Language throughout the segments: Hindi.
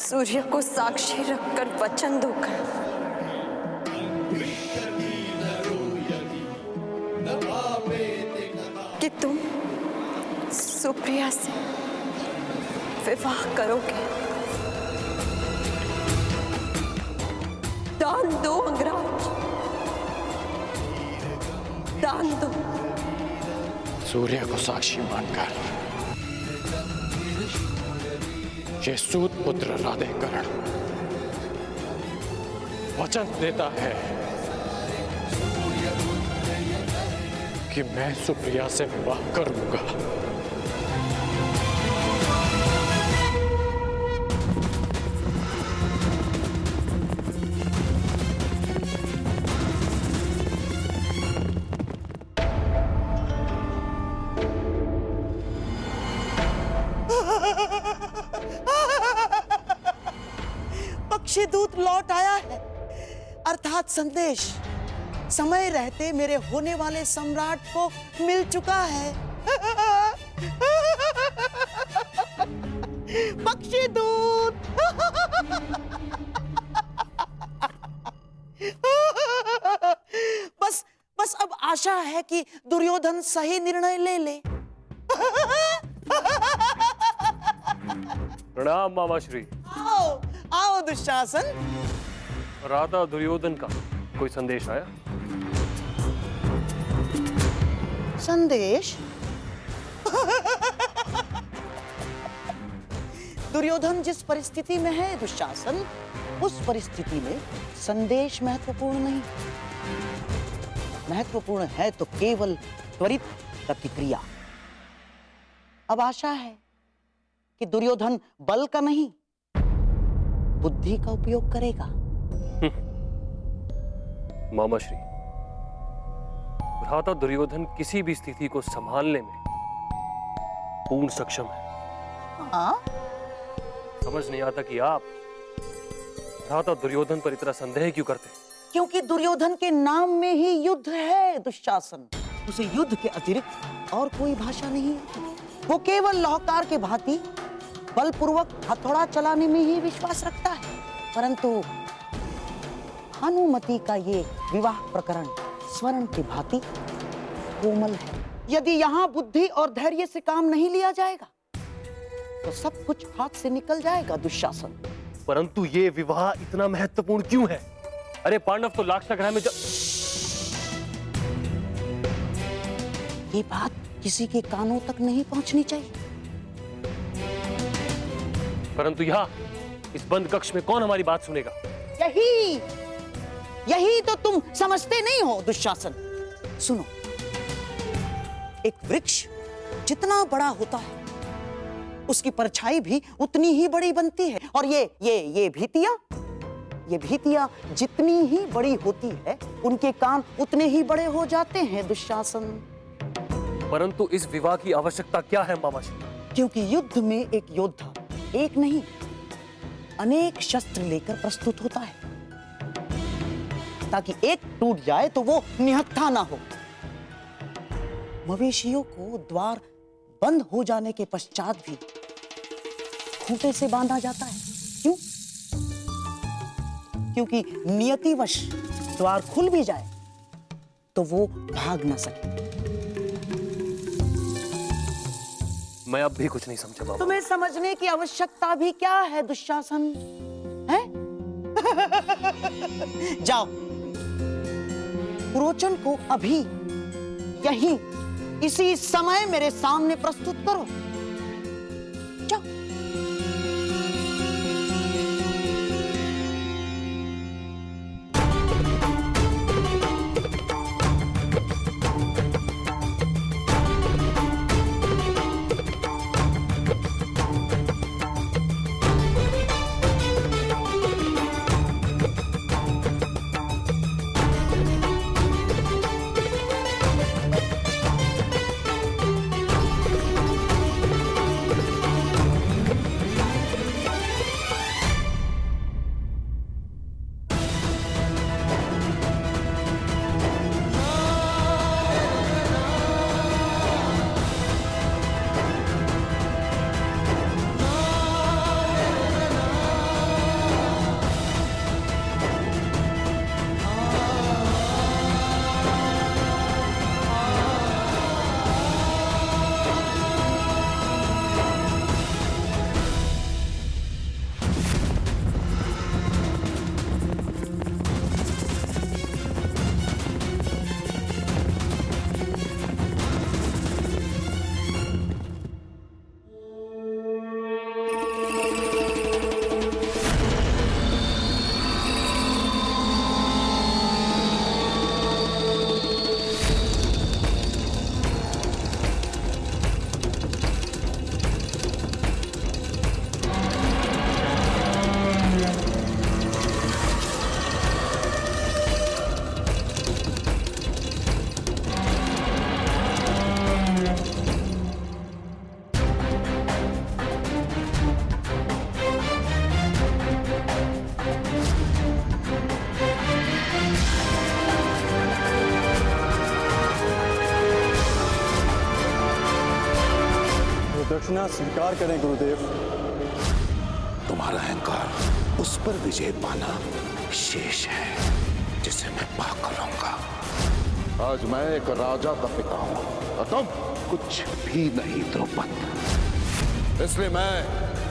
सूर्य को साक्षी रखकर वचन दोकर कि तुम सुप्रिया से विवाह करोगे। दान दो अंगराज, दान दो। सूर्य को साक्षी मानकर ये सूत पुत्र राधेकरण वचन देता है कि मैं सुप्रिया से विवाह करूंगा। पक्षीदूत लौट आया है, अर्थात संदेश समय रहते मेरे होने वाले सम्राट को मिल चुका है। पक्षीदूत बस बस अब आशा है कि दुर्योधन सही निर्णय ले ले। प्रणाम मामाश्री। आओ आओ दुशासन। राधा दुर्योधन का कोई संदेश आया? संदेश? दुर्योधन जिस परिस्थिति में है दुशासन, उस परिस्थिति में संदेश महत्वपूर्ण नहीं। महत्वपूर्ण है तो केवल त्वरित प्रतिक्रिया। अब आशा है कि दुर्योधन बल का नहीं, बुद्धि का उपयोग करेगा। मामाश्री, भ्राता दुर्योधन किसी भी स्थिति को संभालने में पूर्ण सक्षम है। हाँ? समझ नहीं आता कि आप भ्राता दुर्योधन पर इतना संदेह क्यों करते हैं? क्योंकि दुर्योधन के नाम में ही युद्ध है दुशासन। उसे युद्ध के अतिरिक्त और कोई भाषा नहीं है। वो केवल लाहौकार के भांति बलपूर्वक हथौड़ा चलाने में ही विश्वास रखता है। परंतु भानुमति का ये विवाह प्रकरण स्वर्ण की भांति कोमल है। यदि यहाँ बुद्धि और धैर्य से काम नहीं लिया जाएगा तो सब कुछ हाथ से निकल जाएगा दुशासन। परंतु ये विवाह इतना महत्वपूर्ण क्यों है? अरे पांडव तो लाक्षागृह में ये बात किसी के कानों तक नहीं पहुंचनी चाहिए। परंतु यहाँ इस बंद कक्ष में कौन हमारी बात सुनेगा? यही तो तुम समझते नहीं हो दुशासन। सुनो, एक वृक्ष जितना बड़ा होता है उसकी परछाई भी उतनी ही बड़ी बनती है। और ये भीतियां जितनी ही बड़ी होती है उनके कान उतने ही बड़े हो जाते हैं दुशासन। परंतु इस विवाह की आवश्यकता क्या है मामाश्री? क्योंकि युद्ध में एक योद्धा एक नहीं अनेक शस्त्र लेकर प्रस्तुत होता है, ताकि एक टूट जाए तो वो निहत्था ना हो। मवेशियों को द्वार बंद हो जाने के पश्चात भी खूंटे से बांधा जाता है। क्यों? क्योंकि नियतिवश द्वार खुल भी जाए तो वो भाग ना सके। मैं अब भी कुछ नहीं समझा बाबा। तुम्हें समझने की आवश्यकता भी क्या है दुशासन? है? जाओ, पुरोचन को अभी यहीं इसी समय मेरे सामने प्रस्तुत करो। जाओ। कृपया स्वीकार करें गुरुदेव। तुम्हारा अहंकार, उस पर विजय पाना शेष है जिसे मैं पाकर रहूंगा। आज मैं एक राजा का पिता हूं और तुम कुछ भी नहीं द्रौपद। इसलिए मैं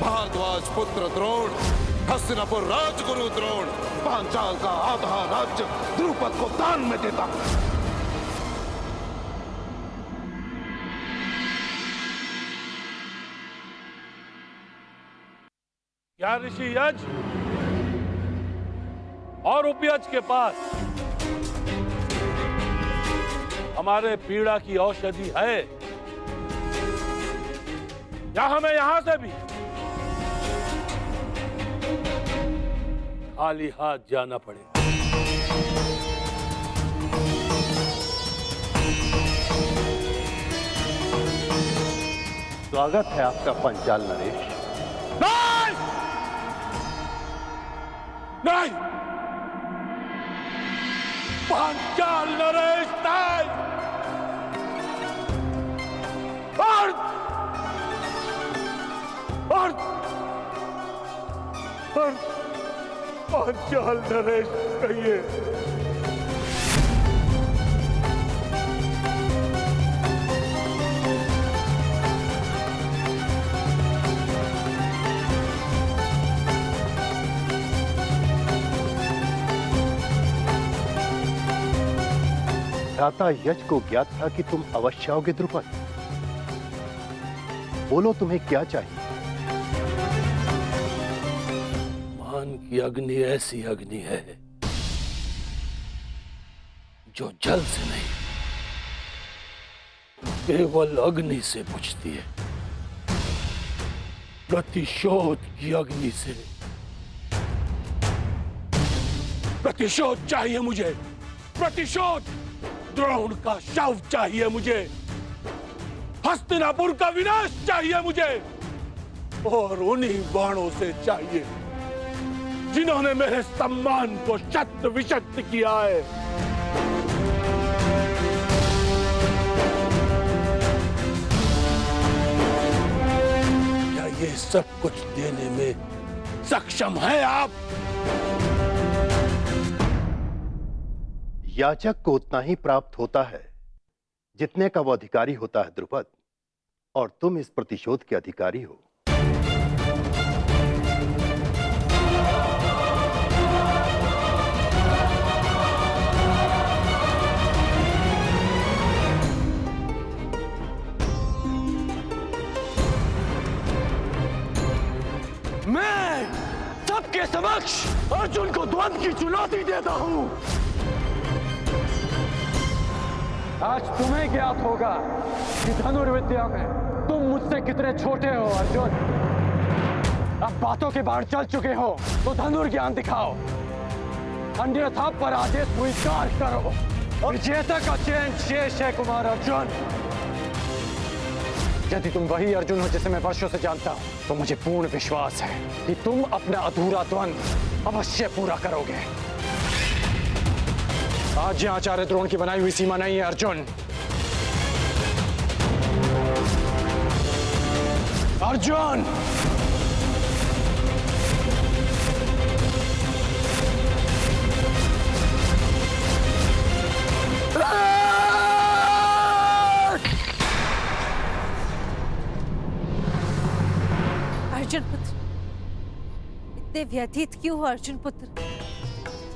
भारद्वाज पुत्र द्रोण, हस्तिनापुर राजगुरु द्रोण, पांचाल का आधा राज्य द्रुपद को दान में देता हूं। क्या ऋषि यज और उपयज के पास हमारे पीड़ा की औषधि है, या हमें यहां से भी खाली हाथ जाना पड़ेगा? स्वागत है आपका पंचाल नरेश। नहीं! नहीं! पांचाल नरेश नहीं! और पांचाल नरेश कहिए। भ्राता यज को ज्ञात था कि तुम अवश्य आओगे द्रुपद। बोलो तुम्हें क्या चाहिए? मान की अग्नि ऐसी अग्नि है जो जल से नहीं, केवल अग्नि से बुझती है। प्रतिशोध की अग्नि से। प्रतिशोध चाहिए मुझे, प्रतिशोध। द्रोण का शव चाहिए मुझे, हस्तिनापुर का विनाश चाहिए मुझे, और उन्हीं बाणों से चाहिए जिन्होंने मेरे सम्मान को शत विशक्त किया है। क्या ये सब कुछ देने में सक्षम है आप? याचक को उतना ही प्राप्त होता है जितने का वो अधिकारी होता है द्रुपद, और तुम इस प्रतिशोध के अधिकारी हो। मैं सबके समक्ष अर्जुन को द्वंद्व की चुनौती देता हूं। आज तुम्हें ज्ञात होगा कि धनुर्विद्या में तुम मुझसे कितने छोटे हो अर्जुन। अब बातों के बाढ़ चल चुके हो तो धनुर्ज्ञान दिखाओ, अन्यथा पराजय स्वीकार करो। विजेता का चयन शेष है कुमार अर्जुन। यदि तुम वही अर्जुन हो जिसे मैं वर्षों से जानता हूं, तो मुझे पूर्ण विश्वास है कि तुम अपना अधूरा द्वंद्व अवश्य पूरा करोगे। आज यह आचार्य द्रोण की बनाई हुई सीमा नहीं है अर्जुन। अर्जुन! अर्जुन पुत्र, इतने व्यथित क्यों हो अर्जुन पुत्र?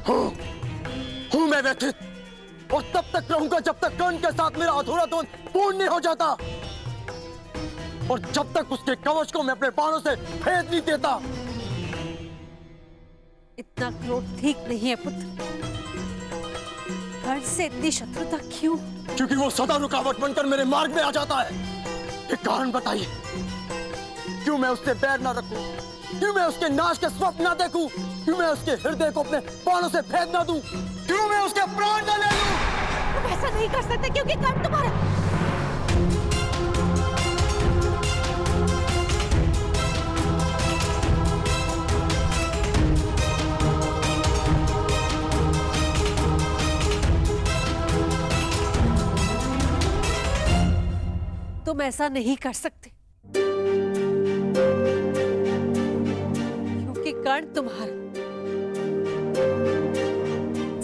हूं मैं व्यथित, और तब तक रहूंगा जब तक कर्ण के साथ मेरा अधूरा द्वंद्व पूर्ण नहीं हो जाता, और जब तक उसके कवच को मैं अपने बाणों से भेद नहीं देता। इतना क्रोध ठीक नहीं है पुत्र। कर्ण से इतनी शत्रुता क्यों? क्योंकि वो सदा रुकावट बनकर मेरे मार्ग में आ जाता है। ये कारण बताइए, क्यों मैं उससे बैर ना रखूं? क्यों मैं उसके नाश के स्वप्न ना देखूं? क्यों मैं उसके हृदय को अपने बाणों से भेद ना दूं? क्यों मैं उसके प्राण न ले लूं? तुम ऐसा नहीं कर सकते क्योंकि कर्ण तुम्हारा। तुम ऐसा नहीं कर सकते। कर्ण तुम्हारा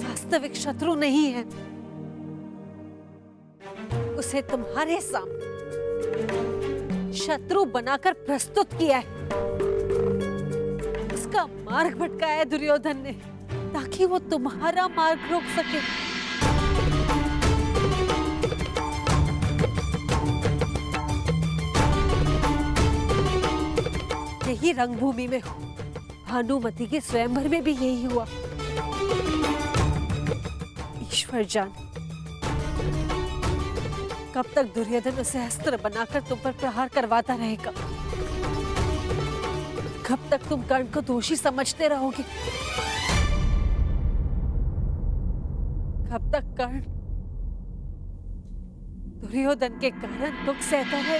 वास्तविक शत्रु नहीं है। उसे तुम्हारे सामने शत्रु बनाकर प्रस्तुत किया है। उसका मार्ग भटकाया दुर्योधन ने ताकि वो तुम्हारा मार्ग रोक सके। यही रंगभूमि में हो, भानुमति के स्वयंवर में भी यही हुआ। ईश्वर जाने कब तक दुर्योधन उसे अस्त्र बनाकर तुम पर प्रहार करवाता रहेगा। कब तक तुम कर्ण को दोषी समझते रहोगे। कब तक कर्ण दुर्योधन के कारण दुख सहता है।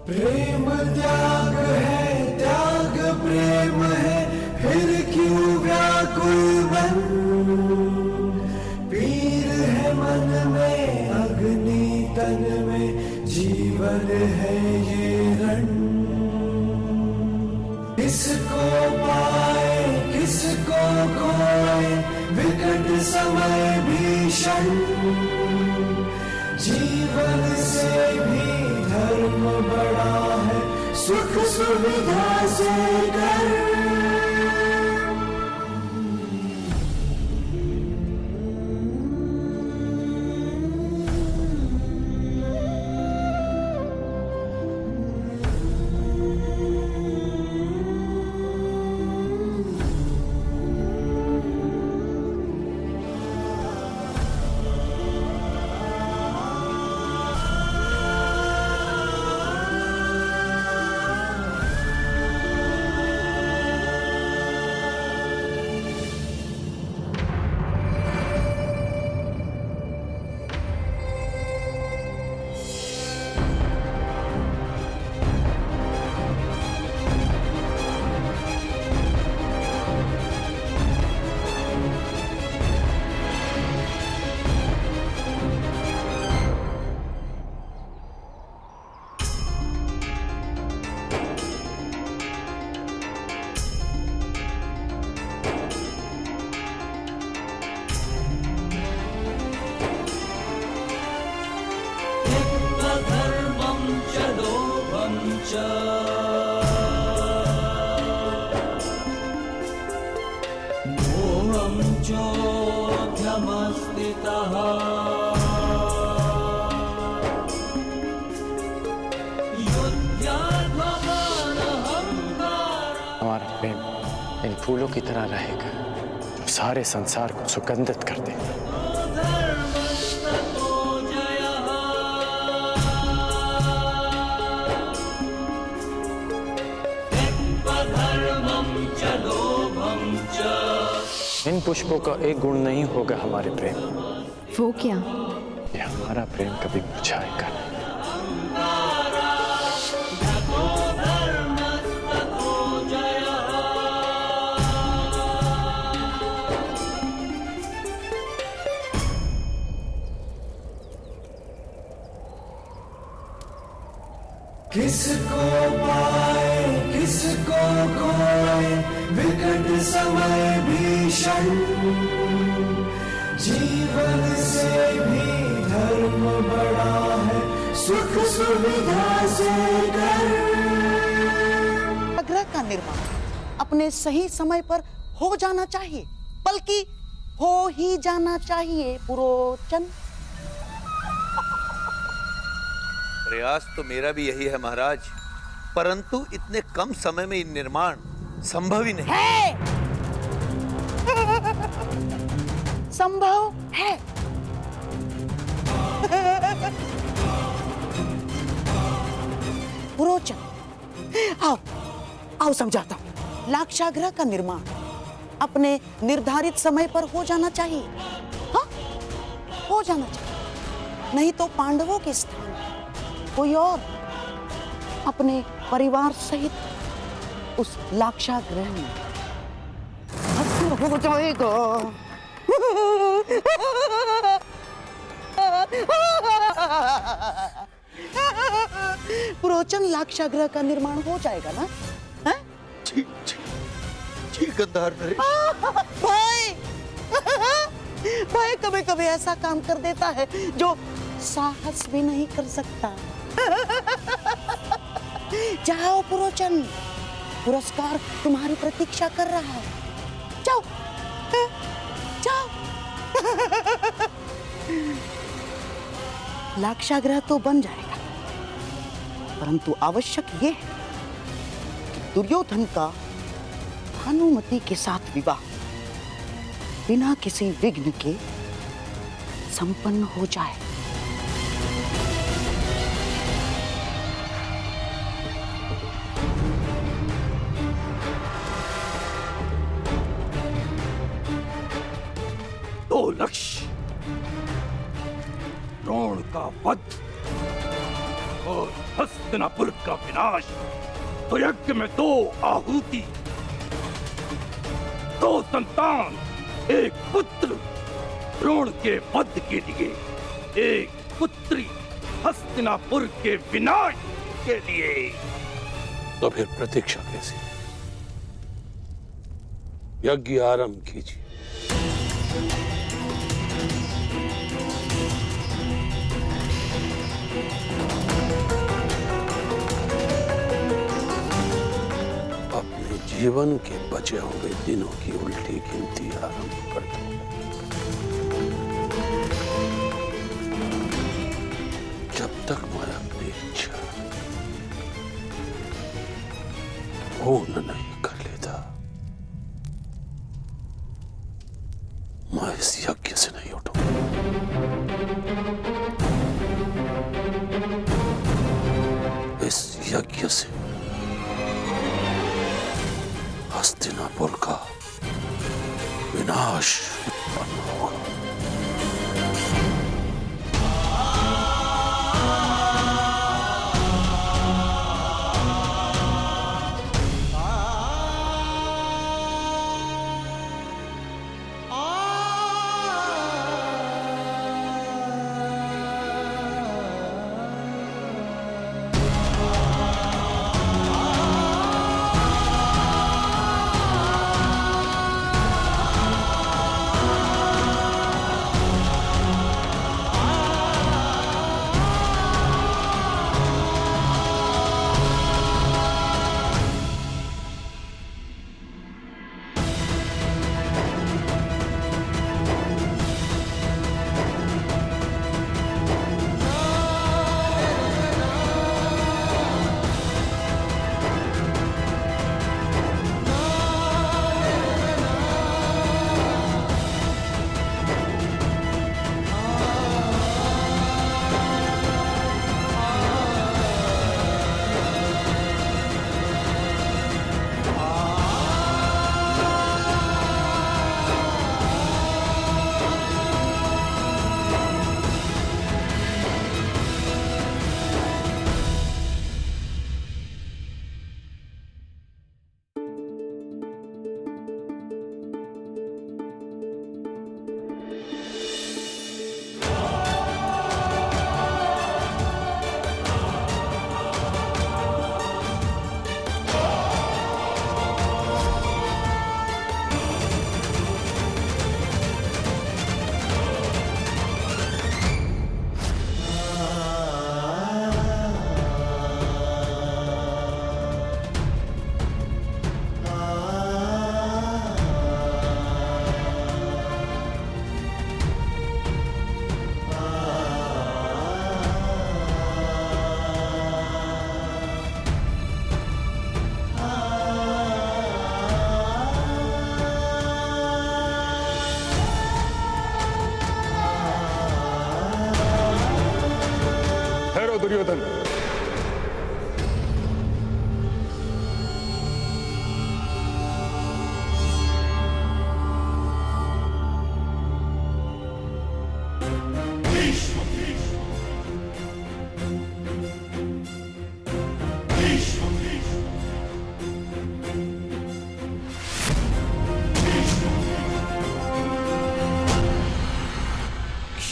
प्रेम त्याग है, त्याग प्रेम है, फिर क्यों व्याकुल मन। पीर है मन में, अग्नि तन में, जीवन है ये रण। किसको पाए किसको खोए, विकट समय भीषण। जीवन से भी धर्म बड़ा है, सुख सुविधा से कर। हमारा प्रेम इन फूलों की तरह रहेगा जो सारे संसार को सुगंधित कर देगा। इन पुष्पों का एक गुण नहीं होगा हमारे प्रेम। वो क्या? ये हमारा प्रेम कभी बुझाएगा नहीं। किसको पाए किसको खोए, विकट समय भीषण। जीवन से भी धर्म बड़ा है, सुख सुविधा से ग्रह का निर्माण अपने सही समय पर हो जाना चाहिए, बल्कि हो ही जाना चाहिए पुरोचन। प्रयास तो मेरा भी यही है महाराज, परंतु इतने कम समय में निर्माण संभव ही नहीं है। संभव है। पुरोचन, आओ आओ समझाता हूं। लाक्षागृह का निर्माण अपने निर्धारित समय पर हो जाना चाहिए। हाँ, हो जाना चाहिए, नहीं तो पांडवों के स्थान कोई और अपने परिवार सहित उस लाक्षागृह में भस्म हो जाएगा। पुरोचन, लाक्षागृह का निर्माण हो जाएगा ना? है? जी जी जी गंधार भाई भाई कभी कभी ऐसा काम कर देता है जो साहस भी नहीं कर सकता। जाओ पुरोचन, पुरस्कार तुम्हारी प्रतीक्षा कर रहा है। जाओ जाओ। लाक्षागृह तो बन जाएगा, परंतु आवश्यक ये है कि दुर्योधन का भानुमति के साथ विवाह बिना किसी विघ्न के संपन्न हो जाए। दो लक्ष्य, द्रोण का वध और हस्तिनापुर का विनाश। तो यज्ञ में दो आहुति, दो संतान, एक पुत्र द्रोण के वध के लिए, एक पुत्री हस्तिनापुर के विनाश के लिए। तो फिर प्रतीक्षा कैसी? यज्ञ आरंभ कीजिए। अपने जीवन के बचे हुए दिनों की उल्टी गिनती आरंभ कर दो। जब तक मैं अपनी इच्छा पूर्ण नहीं कर लेता, मैं इस यज्ञ से नहीं उठूंगा। इस यज्ञ से हस्तिनापुर का विनाश उत्पन्न होगा। दुर्योधन।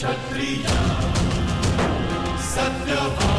क्षत्रिय सत्यवान